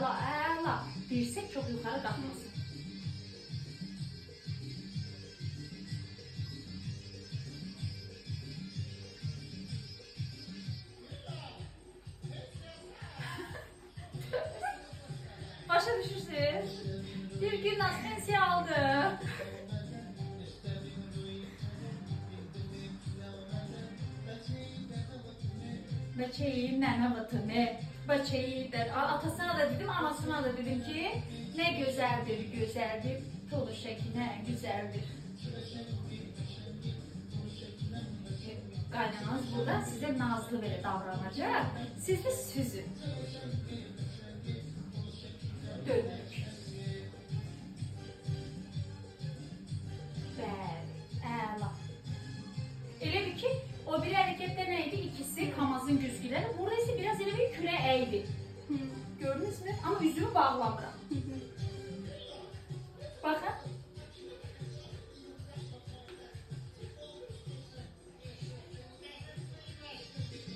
əla. Dirsək çox yuxarı qalxmasın. Başa düşürsünüz. Bir gün pensiya aldı. Beçeyi nənə vətəni, beçeyi der. Atasına da dedim, anasına da dedim ki, ne güzeldir, güzeldir. Tolu şəklinə güzeldir. Qaynanız burada size nazlı belə davranacaq. Siz de süzün. Dönürük. Bəli, əla. Elə bir ki, o bir harekette neydi? İkisi kamazın güzgüləri. Burada ise biraz elə bir küre eğdi. Gördünüz mü? Ama yüzümü bağlamıram. Bakın.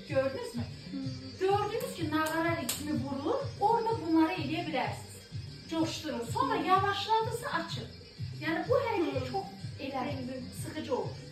Gördünüz mü? Gördünüz ki nağara ritmi vurulur. Orada bunları eləyebilirsiniz. Coşturun. Sonra yavaşladısa açın. Yani bu hareketi çok sıkıcı olur.